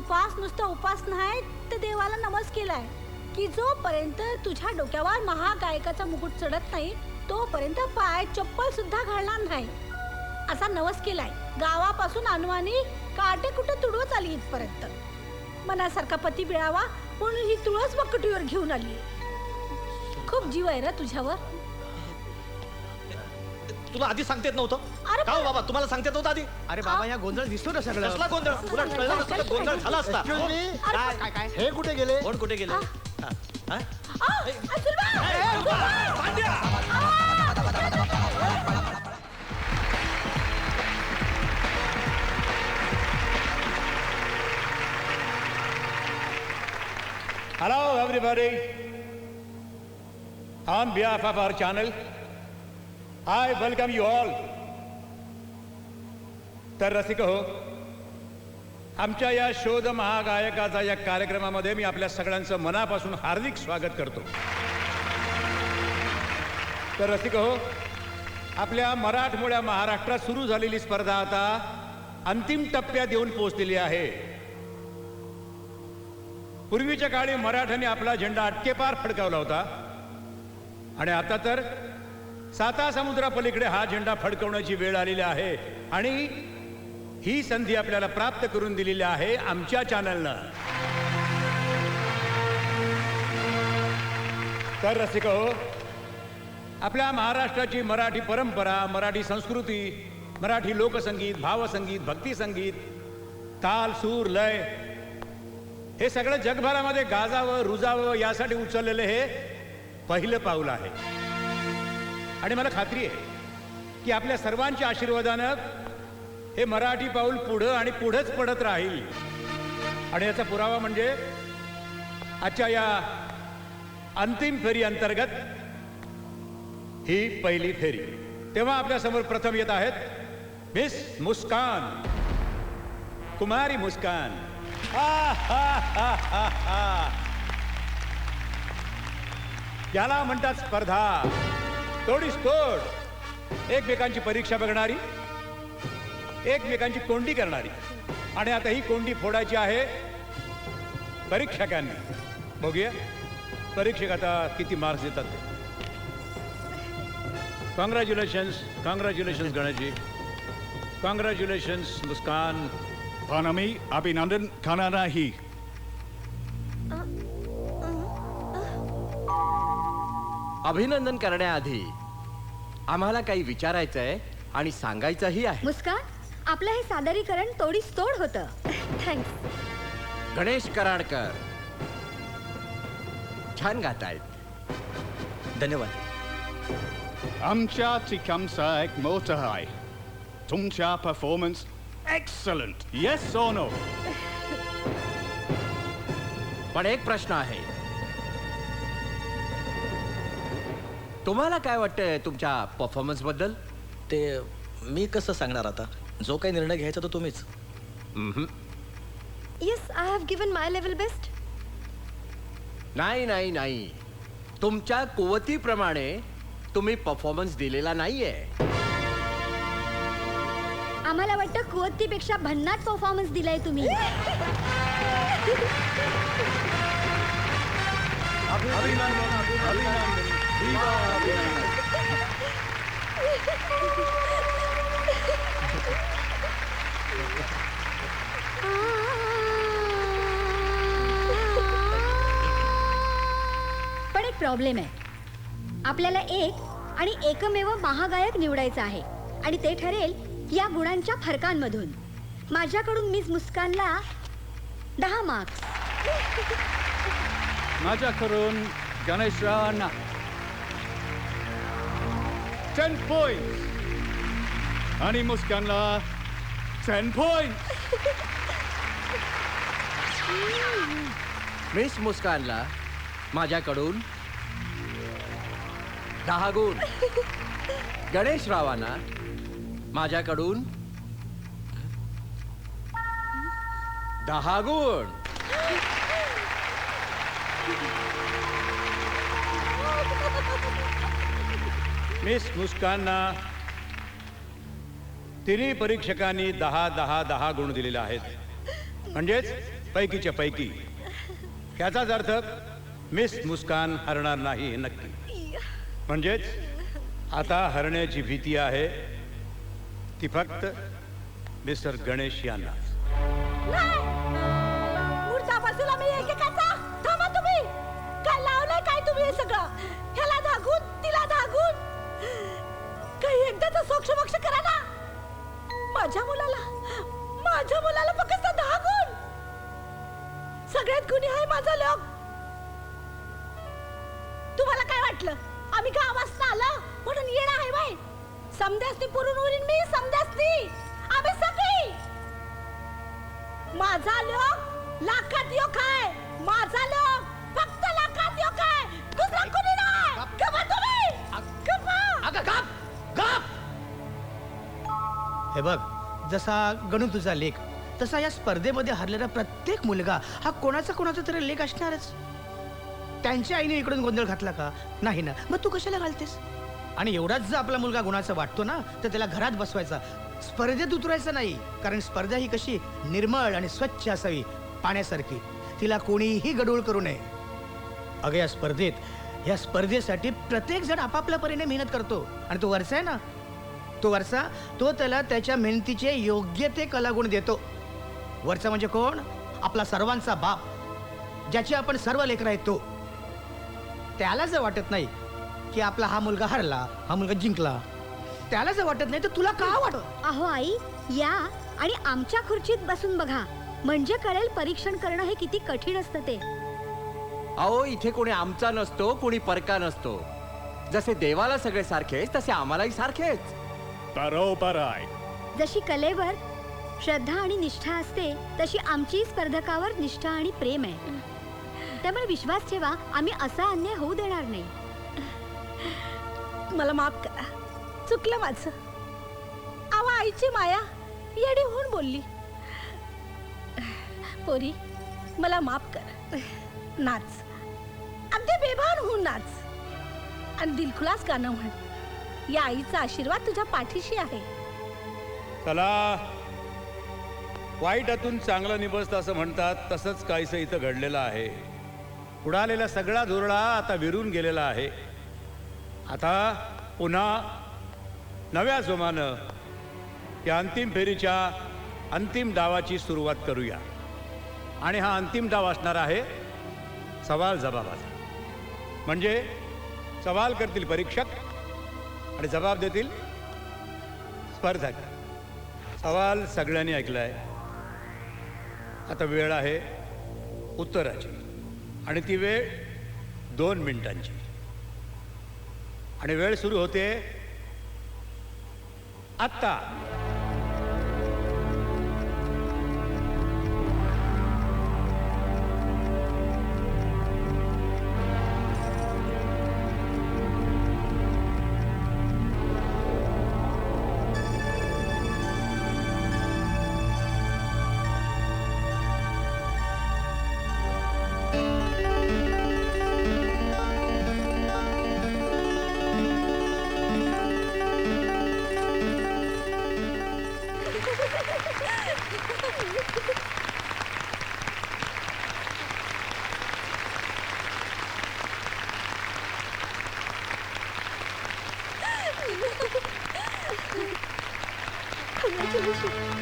उपास नुसता उपास नाही तर देवाला नमस केलाय की जोपर्यंत तुझ्या डोक्यावर महागायकाचा मुकुट चढत नाही तोपर्यंत पाय चप्पल सुद्धा घालणार नाही असा नवस केलाय. गावापासून अनुवानी काटे कुठे तुडवत आली इथपर्यंत. मनासारखा पती मिळावा म्हणून ही तुळस बकटीवर घेऊन आली. खूप जीव आहे रे तुझ्यावर. तुला आधी सांगता येत नव्हतं? अरे का हो बाबा, तुम्हाला सांगता येत नव्हतं आधी? अरे बाबा, या गोंधळ दिसतो ना सगळं. कसला गोंधळ? उलट कळलं नसतं तर गोंधळ झाला असता. Excuse me? काय काय काय हे कुठे गेले? कोण कुठे गेले? हा, हा? Hello everybody. On behalf of our channel, I welcome you all. तर रसिक हो, आमच्या या शोध महागायकाचा या कार्यक्रमामध्ये मी आपल्या सगळ्यांचं मनापासून हार्दिक स्वागत करतो. तर रसिक हो, आपल्या मराठमोळ्या महाराष्ट्रात सुरू झालेली स्पर्धा आता अंतिम टप्प्यात येऊन पोहोचलेली आहे. पूर्वीच्या काळी मराठ्यांनी आपला झेंडा अटकेपार फडकावला होता आणि आता तर साता समुद्रापलीकडे हा झेंडा फडकवण्याची वेळ आलेली आहे आणि ही संधी आपल्याला प्राप्त करून दिलेली आहे आमच्या चॅनलनं. तर रसिक हो, आपल्या महाराष्ट्राची मराठी परंपरा, मराठी संस्कृती, मराठी लोकसंगीत, भावसंगीत, भक्तिसंगीत, ताल, सूर, लय हे सगळं जगभरामध्ये गाजावं, रुजावं यासाठी उचललेलं हे पहिलं पाऊल आहे. आणि मला खात्री आहे की आपल्या सर्वांच्या आशीर्वादानं हे मराठी पाऊल पुढं आणि पुढंच पडत राहील. आणि याचा पुरावा म्हणजे आजच्या या अंतिम फेरी अंतर्गत ही पहिली फेरी. तेव्हा आपल्यासमोर प्रथम येत आहेत मिस मुस्कान, कुमारी मुस्कान. याला म्हणतात स्पर्धा. तोडीस तोड, एकमेकांची परीक्षा बघणारी, एकमेकांची कोंडी करणारी. आणि आता ही कोंडी फोडायची आहे परीक्षकांनी. बघूया परीक्षक आता किती मार्क्स देतात ते. कॉंग्रॅच्युलेशन्स, कॉंग्रॅच्युलेशन्स गणेशजी, कॉंग्रॅच्युलेशन्स मुस्कान. पानामी अभिनंदन करणार नाही. अभिनंदन करण्याआधी आम्हाला काही विचारायचं आहे आणि सांगायचंही आहे. मुस्कान, आपलं हे सादरीकरण तोडीस तोड होतं. थँक्स. गणेश कराडकर छान गातायत. धन्यवाद. आमच्या टिकामचा एक मोठा आहे. तुमच्या परफॉर्मन्स एक्सलंट. येस और नो? पण एक प्रश्न आहे. तुम्हाला काय वाटतंय तुमच्या परफॉर्मन्स बद्दल? ते मी कसं सांगणार आता? जो काही निर्णय घ्यायचा तो तुम्हीच. Yes, I have given my level best. नाही नाही नाही, तुमच्या कुवतीप्रमाणे तुम्ही परफॉर्मन्स दिलेला नाहीये. आम्हाला वाटतं कुवतीपेक्षा भन्नाट परफॉर्मन्स दिलाय तुम्ही. पण एक प्रॉब्लेम आहे. आपल्याला एक आणि एकमेव महागायक निवडायचा आहे आणि ते ठरेल या गुणांच्या फरकांमधून. माझ्याकडून मिस मुस्कानला 10 मार्क्स. माझ्याकडून गणेशरावांना 10 पॉइंट्स आणि मुस्कानला 10 पॉइंट्स. मिस मुस्कानला माझ्याकडून 10 गुण. गणेश रावांना माझ्याकडून 10 गुण. मिस मुस्कानना तिन्ही परीक्षकांनी 10, 10, 10 गुण दिलेले आहेत. म्हणजेच पैकीच्या पैकी. याचाच अर्थ मिस मुस्कान हरणार नाही हे नक्की. म्हणजेच आता हरण्याची भीती आहे ती फक्त मिस्टर गणेश यांना. नाही पुढचा बाजूला मी एकेकाचा. थांबा तुम्ही. काय लावलंय काय तुम्ही हे सगळं? ह्याला धागून तिला धागून काही एकदाच सोक्ष करा ना. माझ्या मुलाला फक्त धागून. सगळ्यात गुन्हे आहे माझा लोक. तुम्हाला काय वाटलं आम्ही गावात आलं म्हणून येणं आहे बाई? समद्यासनी पुरून उरीन मी. समद्यासनी आम्ही सगळी. माझा लोक लाखात योग आहे. माझा लोक फक्त लाखात योग आहे. दुसरा कोणी नाही. गप्पा तुम्ही. गप्पा. हे बघ, जसा गणू तुझा लेख तसा या स्पर्धेमध्ये हरलेला प्रत्येक मुलगा हा कोणाचा तरी लेख असणारच. त्यांच्या आईने इकडून गोंधळ घातला का? नाही ना. मग तू कशाला घालतेस? आणि एवढाच जर आपला मुलगा गुणाचा वाटतो ना तर त्याला घरात बसवायचा, स्पर्धेत उतरायचं नाही. कारण स्पर्धा ही कशी निर्मळ आणि स्वच्छ असावी, पाण्यासारखी. तिला कोणीही गडूळ करू नये. अगं या स्पर्धेसाठी प्रत्येक जण आपापल्या परीने मेहनत करतो. आणि तो वरचा आहे ना, तो त्याला त्याच्या मेहनतीचे योग्य ते कलागुण देतो. वरचा म्हणजे कोण? आपला सर्वांचा बाप, ज्याची आपण सर्व लेकरं आहेत तो. त्याला जर वाटत नाही की आपला हा मुलगा हरला, हा मुलगा जिंकला, त्याला जर वाटत नाही तर तुला का वाटत? अहो आई, या आणि आमच्या खुर्चीत बसून बघा, म्हणजे कळेल परीक्षण करणं हे किती कठीण असतं ते. अहो, इथे कोणी आमचा नसतो, कोणी परका नसतो. जसे देवाला सगळे सारखेच तसे आम्हालाही सारखेच. बरोबर आहे. जशी कलेवर श्रद्धा आणि निष्ठा असते तशी आमची स्पर्धकावर निष्ठा आणि प्रेम आहे. त्यामुळे विश्वास ठेवा, आम्ही असा अन्याय होऊ देणार नाही. मला माफ करा, चुकलं माझं. आवा आईची माया येडी होऊन बोलली. पोरी मला माफ कर. नाच, अगदी बेभान होऊन नाच आणि दिलखुलास गाणं म्हण. या आईचा आशीर्वाद तुझ्या पाठीशी आहे. चला, वाईटातून चांगलं निभसतं असं म्हणतात, तसंच काहीसं इथं घडलेलं आहे. उडालेला सगळा धुरळा आता विरून गेलेला आहे. आता पुन्हा नव्या जोमानं या अंतिम फेरीच्या अंतिम डावाची सुरुवात करूया. आणि हा अंतिम डाव असणार आहे सवाल जबाबाचा. म्हणजे सवाल करतील परीक्षक आणि जबाब देतील स्पर्धक. सवाल सगळ्यांनी ऐकलाय. आता वेळ आहे उत्तराची आणि ती वेळ 2 मिनिटांची. आणि वेळ सुरू होते आत्ता.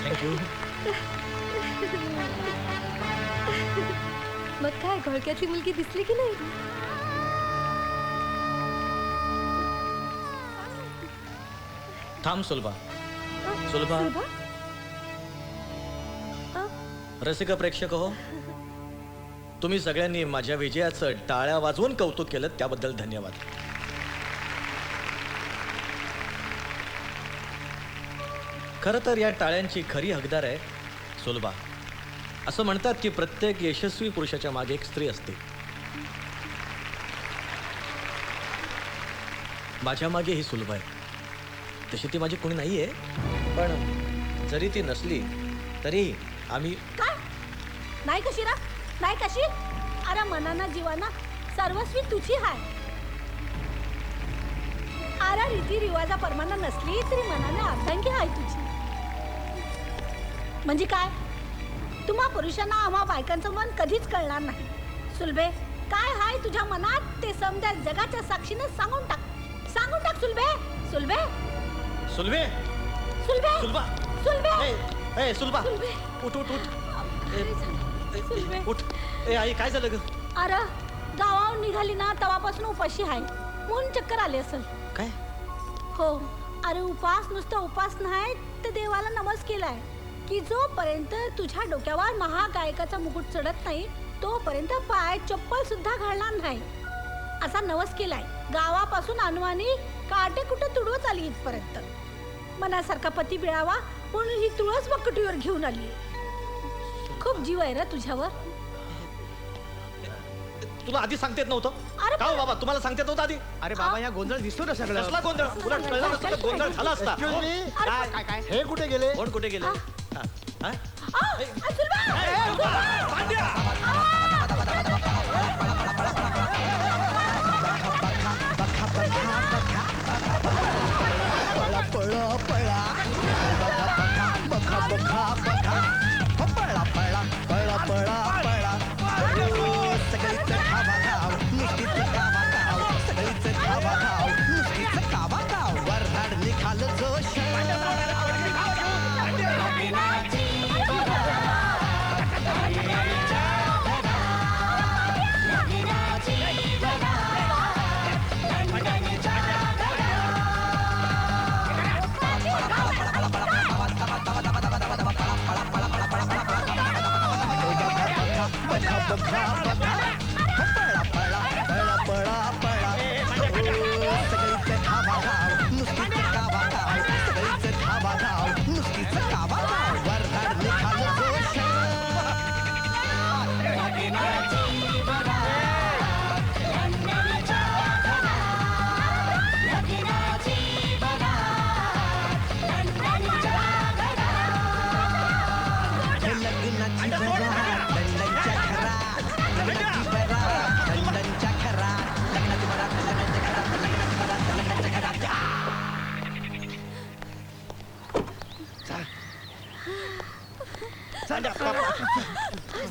थँक्यू. मग काय, घोळक्यातली मुलगी दिसली की नाही? थांब सुलभा. रसिक प्रेक्षक हो, तुम्ही सगळ्यांनी माझ्या विजयाचं टाळ्या वाजवून कौतुक केलं त्याबद्दल धन्यवाद. खरं तर या टाळ्यांची खरी हकदार आहे सुलभा. असं म्हणतात की प्रत्येक यशस्वी पुरुषाच्या मागे एक स्त्री असते. माझ्या मागे ही सुलभा आहे. तशी ती माझी कोणी नाही आहे, पण जरी ती नसली तरी आम्ही. काय नाही कशी रा नाही कशी? अरे मनाना जीवाना सर्वस्वी तुझी हाय. अरे रीती रिवाजा परमाना नसली तरी मनाने अर्धांगी हाय तुझी. म्हणजे काय? तुम्हा पुरुषांना आम्हा बायकांचं मन कधीच कळणार नाही. सुलभे, काय हाय तुझ्या मनात ते समजा जगाच्या साक्षीने सांगून टाक सुलभे. सुलभे सुलभे सुलभे सुलभा सुलभे ए सुलभा सुलभे. उठ उठ उठ सुलभे. उठ. ए आई काय झालं ग? अरे गावाहून निघाली ना तेव्हापासून उपाशी आहे म्हणून चक्कर आली असेल. काय? हो, अरे उपास नुसता उपास नाही तर देवाला नमस केलाय की जोपर्यंत तुझ्या डोक्यावर महागायकाचा मुकुट चढत नाही तोपर्यंत पाय चप्पल सुद्धा घालणार नाही असा नवस केलाय. गावापासून अनुवानी काटे कुठे तुडवत आली इथपर्यंत. मनासारखा पती मिळावा म्हणून ही तुळस बकटीवर घेऊन आली. खूप जीव आहे रे तुझ्यावर. तुला आधी सांगता येत नव्हतं? अरे का हो बाबा, तुम्हाला सांगता येत नव्हतं आधी? अरे बाबा या गोंधळ दिसतो ना सगळं. कसला गोंधळ? उलट कळलं नसतं तर गोंधळ झाला असता. काय काय काय हे कुठे गेले? कोण कुठे गेले? हा? हा?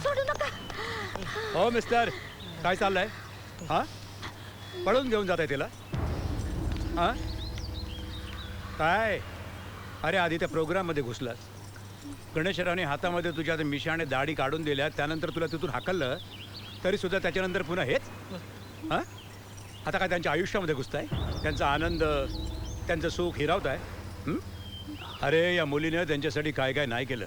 सोडू नका. हो मिस्टर, काय चाललंय? हा, पळून घेऊन जात आहे तिला? हा, काय? अरे आधी त्या प्रोग्राममध्ये घुसलास. गणेशरावने हातामध्ये तुझ्या त्या मिशाने दाढी काढून दिल्या, त्यानंतर तुला तिथून हाकललं, तरी सुद्धा त्याच्यानंतर पुन्हा हेच? हा, आता काय त्यांच्या आयुष्यामध्ये घुसताय? त्यांचा आनंद, त्यांचं सुख हिरावताय? अरे या मुलीने त्यांच्यासाठी काय काय नाही केलं.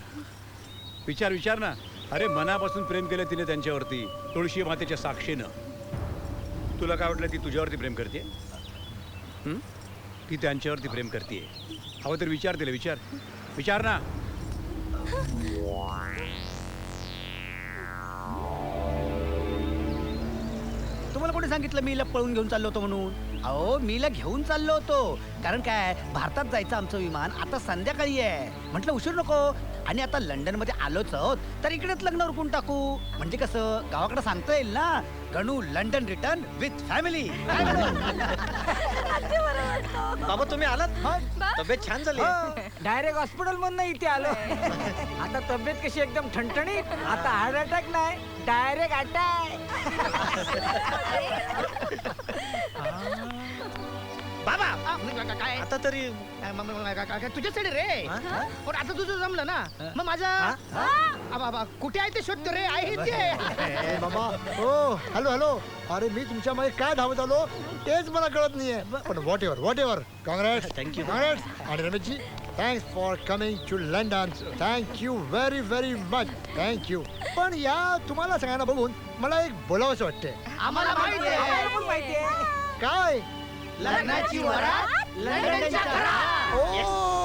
विचार ना. अरे मनापासून प्रेम केलं तिने त्यांच्यावरती, तुळशी मातेच्या साक्षीनं. तुला काय वाटलं ती तुझ्यावरती प्रेम करते? ती त्यांच्यावरती प्रेम करते. हवं तर विचार तिला, विचार ना. तुम्हाला कोणी सांगितलं मी हिला पळून घेऊन चाललो होतो म्हणून? अहो मी हिला घेऊन चाललो होतो कारण काय भारतात जायचं आमचं विमान आता संध्याकाळी आहे. म्हटलं उशीर नको. आणि आता लंडन मध्ये आलोच आहोत तर इकडेच लग्न उरकून टाकू. म्हणजे कसं गावाकडे सांगता येईल ना, Ganu London return with family. बाबा तुम्ही आलात? तब्येत छान झाली. डायरेक्ट हॉस्पिटल मधून इथे आलो. आता तब्येत कशी एकदम ठणठणीत. आता हार्ट अटॅक नाही, डायरेक्ट अटॅक. बाबा काय आता तरी तुझ्यासाठी रे. पण आता तुझं जमलं ना, मग माझा बाबा कुठे आहे ते शोधतो रे. आहे ते बाबा हो. हॅलो. अरे मी तुमच्या मागे काय धावत आलो तेच मला कळत नाहीये. पण whatever Congress. Thank you. Congress. आणि Ramesh ji thanks for coming to London. Thank you very much. Thank you. पण या तुम्हाला सगळ्यांना बघून मला एक बोलावंसं वाटतंय. आम्हाला माहिती आहे. पण माहितीये. काय? लग्नाची वरात लंडनच्या घरात. ओ